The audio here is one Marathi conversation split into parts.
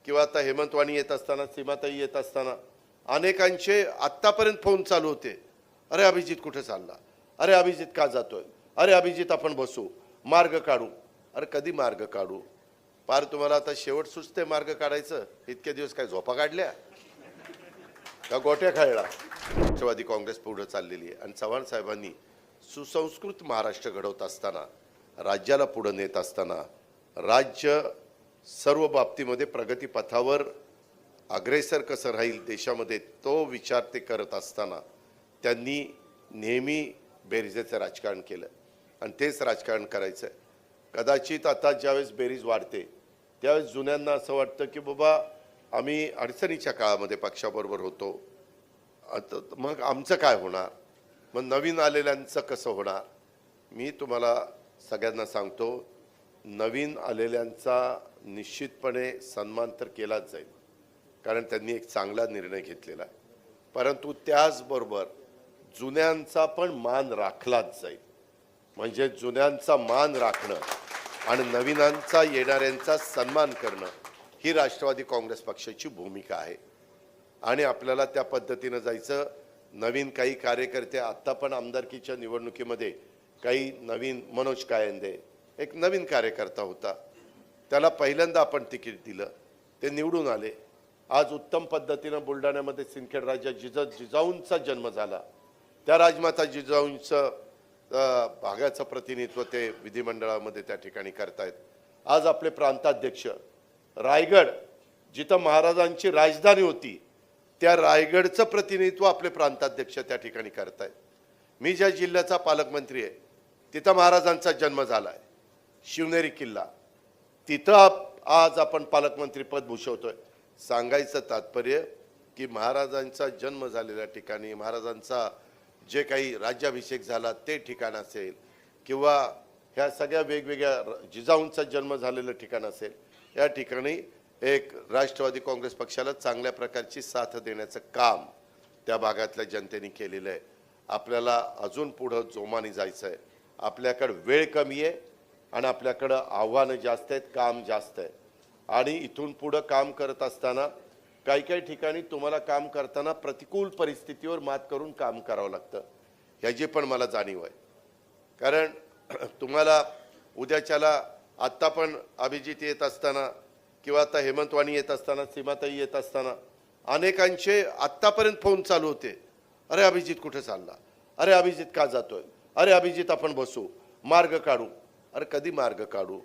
किंवा आता हेमंतवाणी येत असताना, सीमाताई येत असताना अनेकांचे आत्तापर्यंत फोन चालू होते. अरे अभिजित कुठे चालला, अरे अभिजित का जातोय, अरे अभिजित आपण बसू, मार्ग काढू. अरे कधी मार्ग काढू? पार तुम्हाला आता शेवट सुचते मार्ग काढायचं. इतके दिवस काय झोपा काढल्या का गोट्या खायला? राष्ट्रवादी काँग्रेस पुढे चाललेली आहे आणि चव्हाण साहेबांनी सुसंस्कृत महाराष्ट्र घडवत असताना, राज्याला पुढे नेत असताना, राज्य सर्व बाबतीमध्ये प्रगतीपथावर अग्रेसर कसं राहील देशामध्ये तो विचार ते करत असताना त्यांनी नेहमी बेरीजेचं राजकारण केलं आणि तेच राजकारण करायचं आहे. कदाचित आता ज्यावेळेस बेरीज वाढते त्यावेळेस जुन्यांना असं वाटतं की बाबा आम्ही अडचणीच्या काळामध्ये पक्षाबरोबर होतो, आता मग आमचं काय होणार, मग नवीन आलेल्यांचं कसं होणार? मी तुम्हाला सगळ्यांना सांगतो, नवीन आलेल्यांचा निश्चितपणे सन्मान तर केलाच जाईल, कारण त्यांनी एक चांगला निर्णय घेतलेला आहे. परंतु त्याचबरोबर जुन्यांचा पण मान राखलाच जाईल. म्हणजे जुन्यांचा मान राखणं आणि नवीनांचा येणाऱ्यांचा सन्मान करणं ही राष्ट्रवादी काँग्रेस पक्षाची भूमिका आहे आणि आपल्याला त्या पद्धतीनं जायचं. नवीन काही कार्यकर्ते आत्ता पण आमदारकीच्या निवडणुकीमध्ये काही नवीन, मनोज कायंदे एक नवीन कार्यकर्ता होता, त्याला पहिल्यांदा आपण तिकीट दिलं, ते निवडून आले. आज उत्तम पद्धतीनं बुलढाण्यामध्ये सिंदखेड राजा जिजाऊंचा जन्म झाला, त्या राजमाता जिजाऊंचं भागाचं प्रतिनिधित्व ते विधिमंडळामध्ये त्या ठिकाणी करतायत. आज आपले प्रांताध्यक्ष रायगड, जिथं महाराजांची राजधानी होती, त्या रायगडचं प्रतिनिधित्व आपले प्रांताध्यक्ष त्या ठिकाणी करतायत. मी ज्या जिल्ह्याचा पालकमंत्री आहे तिथं महाराजांचा जन्म झाला आहे, शिवनेरी किल्ला, तिथं आज आपण पालकमंत्री पद भूषवतोय. सांगायचं तात्पर्य की महाराजांचा जन्म झालेल्या ठिकाणी, महाराजांचा जे काही राज्याभिषेक झाला ते ठिकाण असेल किंवा ह्या सगळ्या वेगवेगळ्या जिजाऊंचा जन्म झालेलं ठिकाण असेल, या ठिकाणी एक राष्ट्रवादी काँग्रेस पक्षाला चांगल्या प्रकारची साथ देण्याचं काम त्या भागातल्या जनतेने केलेलं आहे. आपल्याला अजून पुढं जोमाने जायचं आहे. आपल्याकडं वेळ कमी आहे आणि आपल्याकडं आव्हानं जास्त आहेत, काम जास्त आहे आणि इथून पुढं काम करत असताना काही काही ठिकाणी तुम्हाला काम करताना प्रतिकूल परिस्थितीवर मात करून काम करावं लागतं, ह्याची पण मला जाणीव आहे. कारण तुम्हाला उद्याच्याला आत्ता पण अभिजित येत असताना किंवा आता हेमंतवाणी येत असताना, सीमाताई येत असताना अनेकांचे आत्तापर्यंत फोन चालू होते. अरे अभिजित कुठे चालला, अरे अभिजित का जातोय, अरे अभिजित आपण बसू, मार्ग काढू. अरे कधी मार्ग काढू?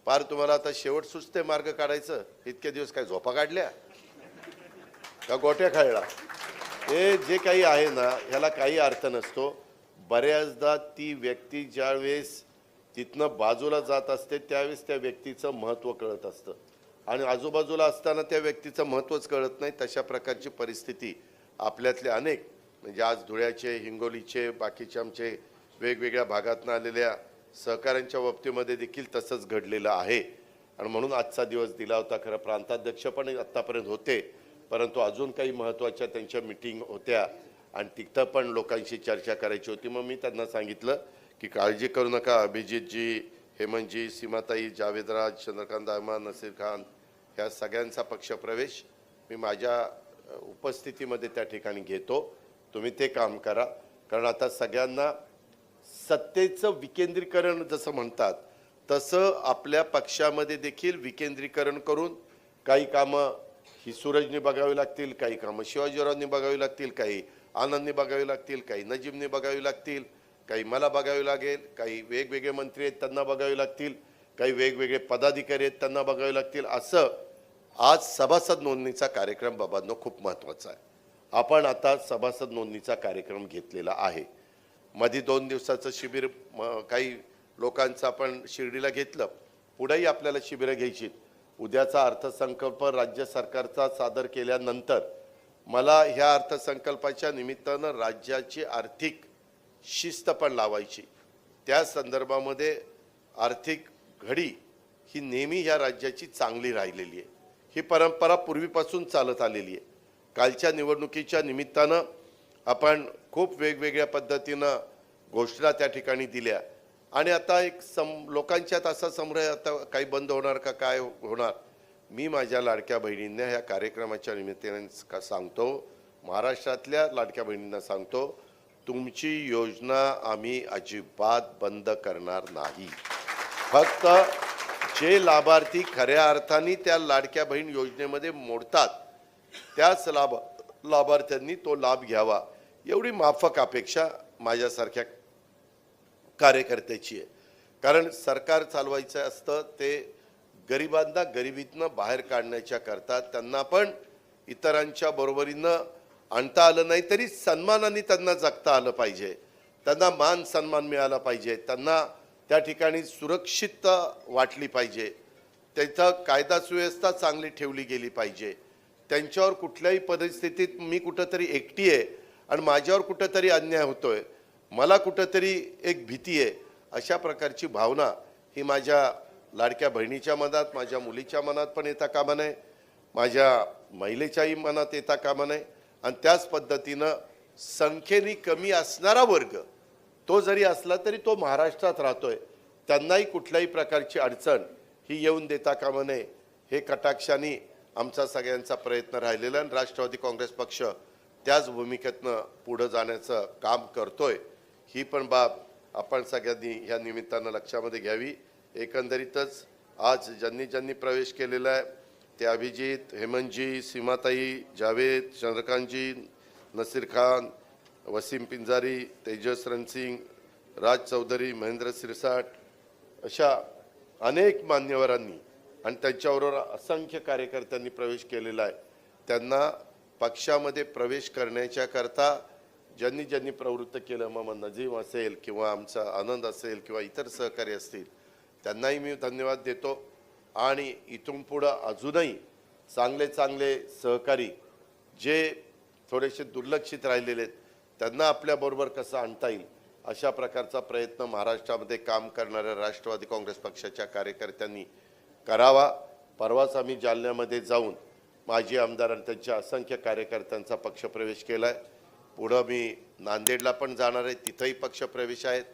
पार तुम्हाला आता शेवट सुचते मार्ग काढायचं. इतके दिवस काय झोपा काढल्या का गोट्या खायला? हे जे काही आहे ना, ह्याला काही अर्थ नसतो. बऱ्याचदा ती व्यक्ती ज्यावेळेस तिथनं बाजूला जात असते त्यावेळेस त्या व्यक्तीचं महत्त्व कळत असतं आणि आजूबाजूला असताना त्या व्यक्तीचं महत्त्वच कळत नाही. तशा प्रकारची परिस्थिती आपल्यातले अनेक, म्हणजे आज धुळ्याचे, हिंगोलीचे, बाकीचे आमचे वेगवेगळ्या भागातून आलेल्या सहकाऱ्यांच्या बाबतीमध्ये देखील तसंच घडलेलं आहे आणि म्हणून आजचा दिवस दिला होता. खरं प्रांताध्यक्ष पण आत्तापर्यंत होते, परंतु अजून काही महत्त्वाच्या त्यांच्या मीटिंग होत्या आणि तिथं पण लोकांशी चर्चा करायची होती. मग मी त्यांना सांगितलं की काळजी करू नका, अभिजितजी, हेमंतजी, सीमाताई, जावेदराज, चंद्रकांत अहमद, नसीर खान, ह्या सगळ्यांचा पक्षप्रवेश मी माझ्या उपस्थितीमध्ये त्या ठिकाणी घेतो. तुम्ही ते काम करा, कारण आता सगळ्यांना सत्तेचं विकेंद्रीकरण जसं म्हणतात तसं आपल्या पक्षामध्ये देखील विकेंद्रीकरण करून काही कामं ही सूरजने बघावी लागतील, काही कामं शिवाजीरावनी बघावी लागतील, काही आनंदने बघावी लागतील, काही नजीबने बघावी लागतील, काही मला बघावी लागेल, काही वेगवेगळे मंत्री आहेत त्यांना बघावी लागतील, काही वेगवेगळे पदाधिकारी आहेत त्यांना बघावे लागतील. असं आज सभासद नोंदणीचा कार्यक्रम बाबांनो खूप महत्त्वाचा आहे. आपण आता सभासद नोंदणीचा कार्यक्रम घेतलेला आहे. मध्ये 2 दिवसाचं शिबिर काही लोकांचं आपण शिर्डीला घेतलं, पुढेही आपल्याला शिबिरं घ्यायची. उद्याचा अर्थसंकल्प राज्य सरकारचा सादर केल्यानंतर मला ह्या अर्थसंकल्पाच्या निमित्तानं राज्याची आर्थिक शिस्त पण लावायची. त्या संदर्भामध्ये आर्थिक घडी ही नेहमी ह्या राज्याची चांगली राहिलेली आहे. ही परंपरा पूर्वीपासून चालत आलेली आहे. कालच्या निवडणुकीच्या निमित्तानं आपण खूप वेगवेगळ्या पद्धतीनं घोषणा त्या ठिकाणी दिल्या आणि आता एक लोकांच्यात असा संभ्रम, आता काही बंद होणार का काय होणार, मी माझ्या लाडक्या बहिणींना ह्या कार्यक्रमाच्या निमित्ताने सांगतो, महाराष्ट्रातल्या लाडक्या बहिणींना सांगतो, तुमची योजना आम्ही अजिबात बंद करणार नाही. फक्त जे लाभार्थी खऱ्या अर्थाने त्या लाडक्या बहीण योजनेमध्ये मोडतात त्याच लाभार्थ्यांनी तो लाभ घ्यावा, एवढी माफक अपेक्षा माझ्यासारख्या कार्यकर्त्याची आहे. कारण सरकार चालवायचं असतं ते गरिबांना गरिबीतनं बाहेर काढण्याच्या करता, त्यांना पण इतरांच्या बरोबरीनं आणता आलं नाही तरी सन्मानाने त्यांना जगता आलं पाहिजे, त्यांना मान सन्मान मिळाला पाहिजे, त्यांना त्या ठिकाणी सुरक्षितता वाटली पाहिजे, त्याचं कायदा सुव्यवस्था चांगली ठेवली गेली पाहिजे. त्यांच्यावर कुठल्याही परिस्थितीत मी कुठंतरी एकटी आहे आणि माझ्यावर कुठंतरी अन्याय होतोय, मला कुठंतरी एक भीती आहे, अशा प्रकारची भावना ही माझ्या लाडक्या बहिणीच्या मनात, माझ्या मुलीच्या मनात पण येता कामा नये, माझ्या महिलेच्याही मनात येता कामा नये. आणि त्याच पद्धतीनं संख्येने कमी असणारा वर्ग तो जरी असला तरी तो महाराष्ट्रात राहतोय, त्यांनाही कुठल्याही प्रकारची अडचण ही येऊन देता कामा नये, हे कटाक्षाने आमचा सगळ्यांचा प्रयत्न राहिलेला आणि राष्ट्रवादी काँग्रेस पक्ष त्याच भूमिकेतनं पुढे जाण्याचं काम करतोय. ही पण बाब आपण सगळ्यांनी ह्या निमित्तानं लक्षामध्ये घ्यावी. एकंदरीतच आज ज्यांनी ज्यांनी प्रवेश केलेला आहे ते अभिजित, हेमंतजी, सीमाताई, जावेद, चंद्रकांतजी, नसीर खान, वसीम पिंजारी, तेजस रणसिंग, राज चौधरी, महेंद्र सिरसाट अशा अनेक मान्यवरांनी आणि त्यांच्याबरोबर असंख्य कार्यकर्त्यांनी प्रवेश केलेला आहे. त्यांना पक्षामध्ये प्रवेश करण्याच्या करता ज्यांनी ज्यांनी प्रवृत्त केलं, मग नजीम असेल किंवा आमचा आनंद असेल किंवा इतर सहकारी असतील, त्यांनाही मी धन्यवाद देतो. आणि इथून पुढं अजूनही चांगले चांगले सहकारी जे थोडेसे दुर्लक्षित राहिलेले आहेत त्यांना आपल्याबरोबर कसं आणता येईल अशा प्रकारचा प्रयत्न महाराष्ट्रामध्ये काम करणाऱ्या राष्ट्रवादी काँग्रेस पक्षाच्या कार्यकर्त्यांनी करावा. परवाच आम्ही जालन्यामध्ये जाऊन माजी आमदार आणि त्यांच्या असंख्य कार्यकर्त्यांचा पक्षप्रवेश केला आहे. पुढं मी नांदेडला पण जाणार आहे, तिथंही पक्षप्रवेश आहेत.